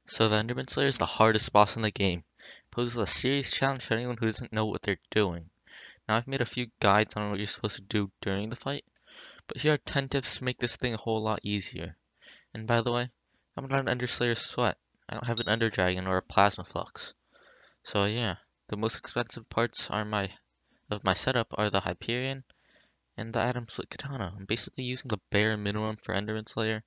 So the Enderman Slayer is the hardest boss in the game. It poses a serious challenge for anyone who doesn't know what they're doing. Now I've made a few guides on what you're supposed to do during the fight, but here are 10 tips to make this thing a whole lot easier. And by the way, I'm not an Ender Slayer sweat. I don't have an Ender Dragon or a Plasma Flux. So yeah, the most expensive parts of my setup are the Hyperion and the Atom Split Katana. I'm basically using the bare minimum for Enderman Slayer.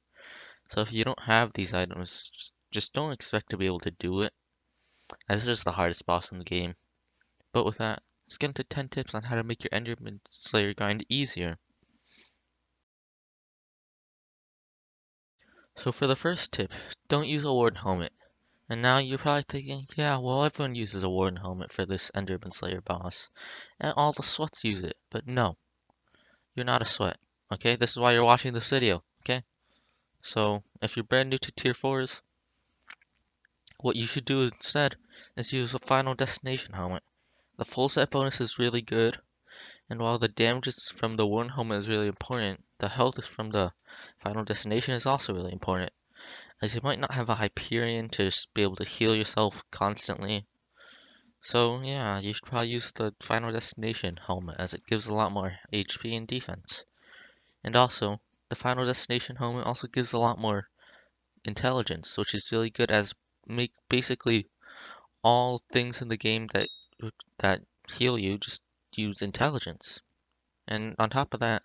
So if you don't have these items, just don't expect to be able to do it, as this is the hardest boss in the game. But with that, let's get into 10 tips on how to make your Enderman Slayer grind easier. So for the first tip, don't use a warden helmet. And now you're probably thinking, yeah, well everyone uses a warden helmet for this Enderman Slayer boss. And all the sweats use it. But no, you're not a sweat. Okay, this is why you're watching this video. Okay? So if you're brand new to tier 4s, what you should do instead is use a Final Destination helmet. The full set bonus is really good, and while the damages from the warden helmet is really important, the health from the Final Destination is also really important, as you might not have a Hyperion to just be able to heal yourself constantly. So yeah, you should probably use the Final Destination helmet, as it gives a lot more HP and defense. And also, the Final Destination helmet also gives a lot more intelligence, which is really good, as make basically all things in the game that heal you just use intelligence. And on top of that,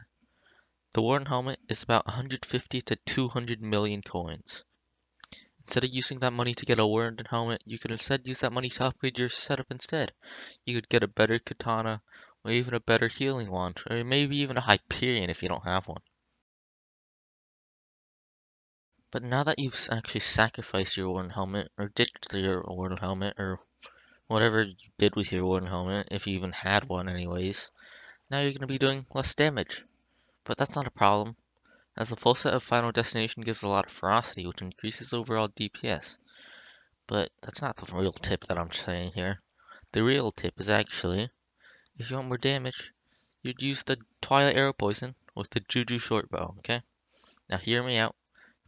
the Warden helmet is about 150 to 200 million coins. Instead of using that money to get a Warden helmet, you could instead use that money to upgrade your setup instead. You could get a better katana, or even a better healing wand, or maybe even a Hyperion if you don't have one. But now that you've actually sacrificed your Warden helmet, or ditched your Warden helmet, or whatever you did with your Warden helmet, if you even had one anyways, now you're going to be doing less damage. But that's not a problem, as the full set of Final Destination gives a lot of ferocity, which increases overall DPS. But that's not the real tip that I'm saying here. The real tip is actually, if you want more damage, you'd use the Twilight Arrow Poison with the Juju Short Bow, okay? Now hear me out.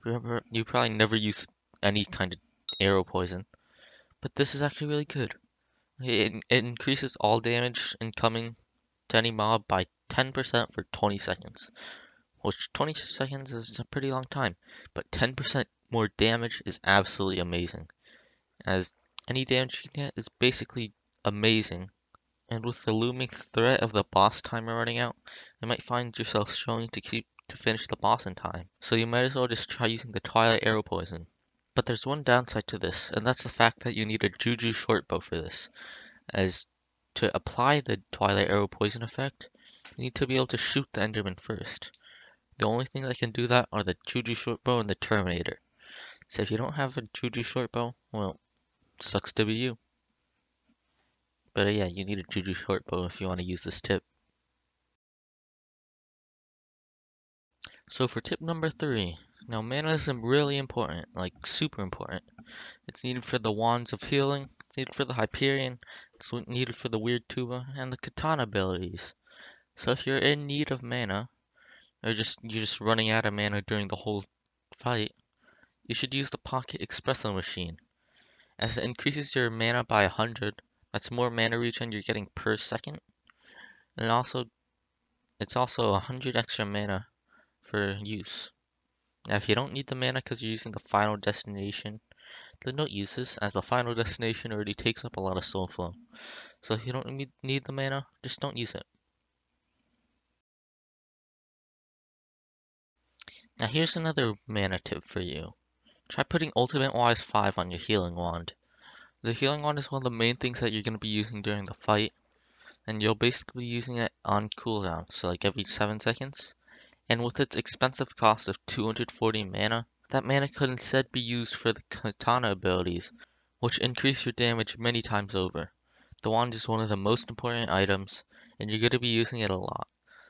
Remember, you probably never use any kind of arrow poison, but this is actually really good. It increases all damage incoming to any mob by 10% for 20 seconds. Which 20 seconds is a pretty long time, but 10% more damage is absolutely amazing, as any damage you can get is basically amazing, and with the looming threat of the boss timer running out, you might find yourself struggling to finish the boss in time, so you might as well just try using the Twilight Arrow Poison. But there's one downside to this, and that's the fact that you need a Juju Shortbow for this, as to apply the Twilight Arrow Poison effect, you need to be able to shoot the Enderman first. The only thing that can do that are the Juju Shortbow and the Terminator. So if you don't have a Juju Shortbow, well, sucks to be you. But yeah, you need a Juju Shortbow if you want to use this tip. So for tip number 3, now mana is really important, like super important. It's needed for the Wands of Healing, it's needed for the Hyperion, it's needed for the Weird Tuba, and the Katana abilities. So if you're in need of mana, or you're just running out of mana during the whole fight, you should use the Pocket Espresso machine, as it increases your mana by 100. That's more mana regen you're getting per second, and it's also 100 extra mana for use. Now if you don't need the mana because you're using the Final Destination, then don't use this, as the Final Destination already takes up a lot of soul flow. So if you don't need the mana, just don't use it. Now here's another mana tip for you. Try putting Ultimate Wise 5 on your Healing Wand. The Healing Wand is one of the main things that you're going to be using during the fight, and you'll basically be using it on cooldown, so like every 7 seconds. And with its expensive cost of 240 mana, that mana could instead be used for the Katana abilities, which increase your damage many times over. The wand is one of the most important items, and you're going to be using it a lot.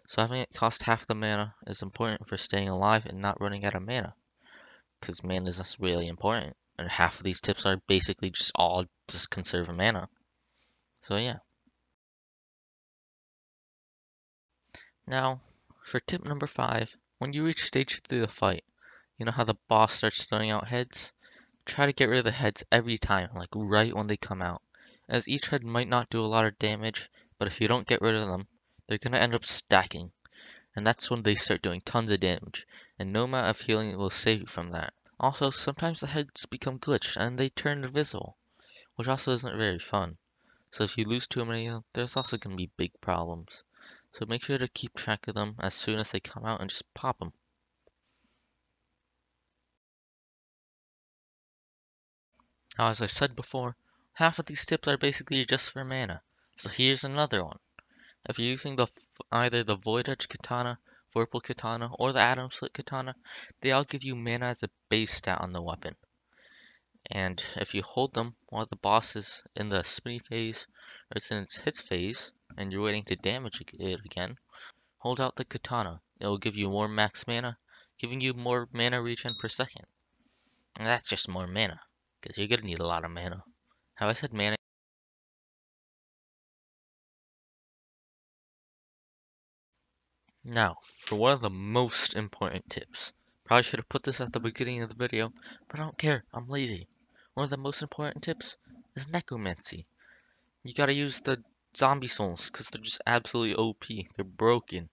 So having it cost half the mana is important for staying alive and not running out of mana, because mana is really important, and half of these tips are basically just conserve mana. So yeah. Now, for tip number 5, when you reach stage 3 of the fight, you know how the boss starts throwing out heads? try to get rid of the heads every time, like right when they come out, as each head might not do a lot of damage, but if you don't get rid of them, they're gonna end up stacking, and that's when they start doing tons of damage, and no amount of healing will save you from that. Also, sometimes the heads become glitched and they turn invisible, which also isn't very fun. So if you lose too many of them, there's also going to be big problems. So make sure to keep track of them as soon as they come out and just pop them. Now, as I said before, half of these tips are basically just for mana. So here's another one. If you're using either the Void Edge Katana, Vorpal Katana, or the Atom Slit Katana, they all give you mana as a base stat on the weapon. And if you hold them while the boss is in the spinny phase, or it's in its hits phase, and you're waiting to damage it again, hold out the katana. It will give you more max mana, giving you more mana regen per second. And that's just more mana, because you're gonna need a lot of mana. Have I said mana? Now, for one of the most important tips. Probably should have put this at the beginning of the video, but I don't care, I'm lazy. One of the most important tips is necromancy. You gotta use the zombie souls, because they're just absolutely OP. They're broken.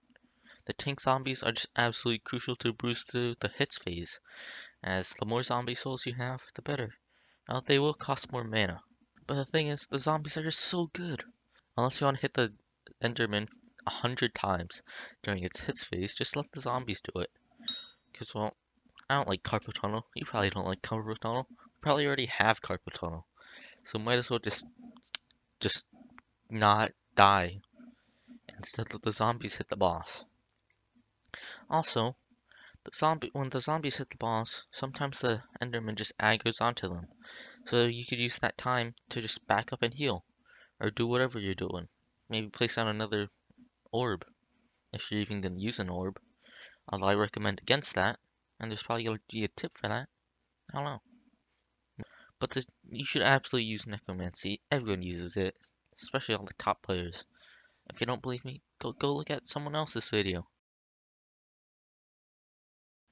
The tank zombies are just absolutely crucial to boost the hits phase, as the more zombie souls you have, the better. Now, they will cost more mana, but the thing is, the zombies are just so good. Unless you want to hit the enderman 100 times during its hits phase, just let the zombies do it. Because, well, I don't like carpal tunnel. You probably don't like carpal tunnel. You probably already have carpal tunnel. So might as well just not die. Instead let the zombies hit the boss. Also, when the zombies hit the boss, sometimes the enderman just aggroes onto them. So you could use that time to just back up and heal. Or do whatever you're doing. Maybe place down another orb, if you're even going to use an orb. Although I recommend against that, and there's probably going to be a tip for that. I don't know. But you should absolutely use necromancy. Everyone uses it, especially all the top players. If you don't believe me, go look at someone else's video.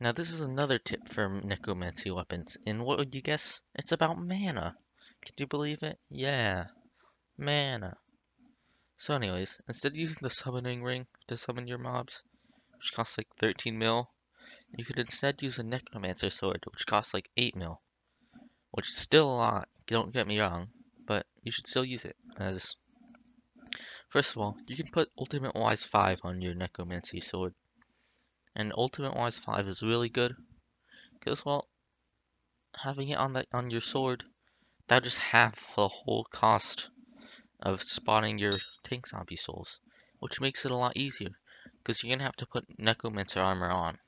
Now this is another tip for necromancy weapons, and what would you guess? It's about mana. Can you believe it? Yeah, mana. So anyways, instead of using the summoning ring to summon your mobs, which costs like 13 mil, you could instead use a necromancer sword, which costs like 8 mil. Which is still a lot, don't get me wrong, but you should still use it, as first of all, you can put Ultimate Wise 5 on your necromancy sword. And Ultimate Wise 5 is really good, because well, having it on your sword, that just half the whole cost of spawning your tank zombie souls, which makes it a lot easier, because you're gonna have to put necromancer armor on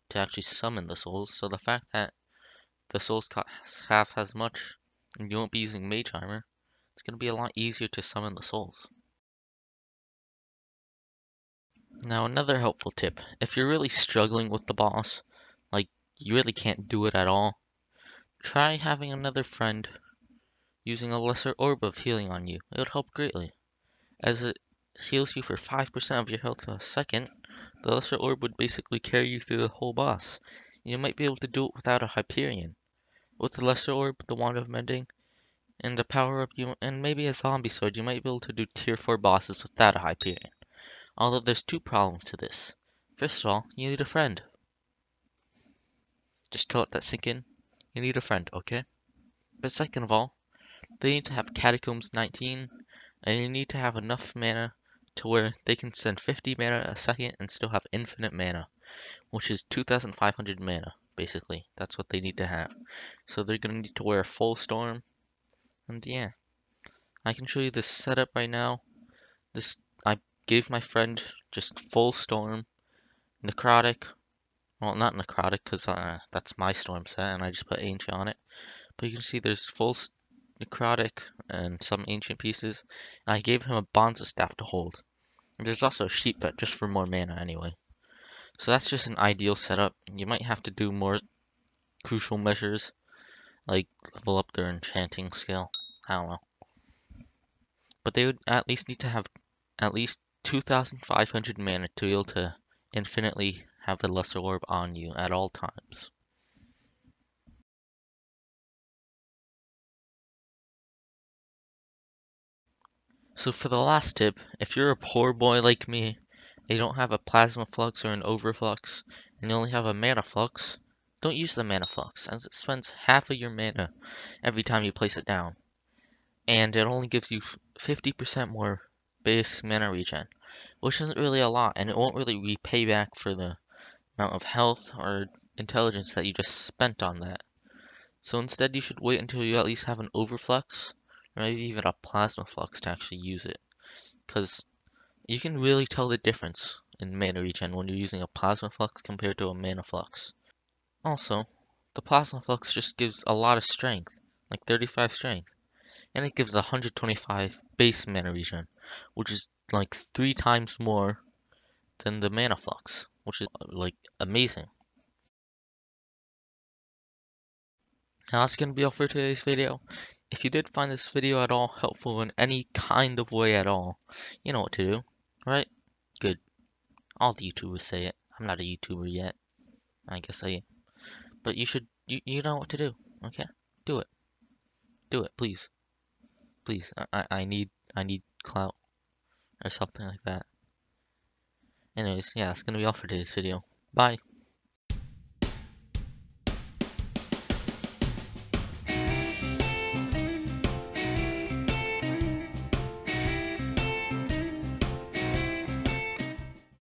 to actually summon the souls. So the fact that the souls cost half as much, and you won't be using mage armor, it's gonna be a lot easier to summon the souls. Now another helpful tip, if you're really struggling with the boss, like you really can't do it at all, try having another friend using a lesser orb of healing on you. It would help greatly. As it heals you for 5% of your health a second, the lesser orb would basically carry you through the whole boss. You might be able to do it without a Hyperion. With the lesser orb, the Wand of Mending, and the power up and maybe a zombie sword, you might be able to do tier 4 bosses without a Hyperion. Although there's two problems to this. First of all, you need a friend. Just to let that sink in, you need a friend, okay? But second of all, they need to have Catacombs 19, and you need to have enough mana to where they can send 50 mana a second and still have infinite mana, which is 2,500 mana, basically. That's what they need to have. So they're gonna need to wear a full storm, and yeah. I can show you this setup right now. I gave my friend just full storm, necrotic. Well, not necrotic, because that's my storm set, and I just put ancient on it. But you can see there's full necrotic and some ancient pieces. And I gave him a bonza staff to hold. And there's also a sheep pet just for more mana anyway. So that's just an ideal setup. You might have to do more crucial measures, like level up their enchanting skill. I don't know. But they would at least need to have at least 2,500 mana to be able to infinitely have the lesser orb on you at all times. So for the last tip, if you're a poor boy like me, and you don't have a plasma flux or an overflux, and you only have a mana flux, don't use the mana flux, as it spends half of your mana every time you place it down. And it only gives you 50% more base mana regen, which isn't really a lot, and it won't really repay back for the amount of health or intelligence that you just spent on that. So instead you should wait until you at least have an overflux, or maybe even a plasma flux to actually use it. Because you can really tell the difference in mana regen when you're using a plasma flux compared to a mana flux. Also, the plasma flux just gives a lot of strength, like 35 strength, and it gives 125 base mana regen, which is like 3 times more than the mana flux, which is like amazing. Now that's gonna be all for today's video. If you did find this video at all helpful in any kind of way at all, you know what to do, right? Good. All the YouTubers say it. I'm not a YouTuber yet. I guess I am. But you know what to do, okay? Do it. Do it, please. Please. I need clout or something like that. Anyways, yeah, that's gonna be all for today's video. Bye.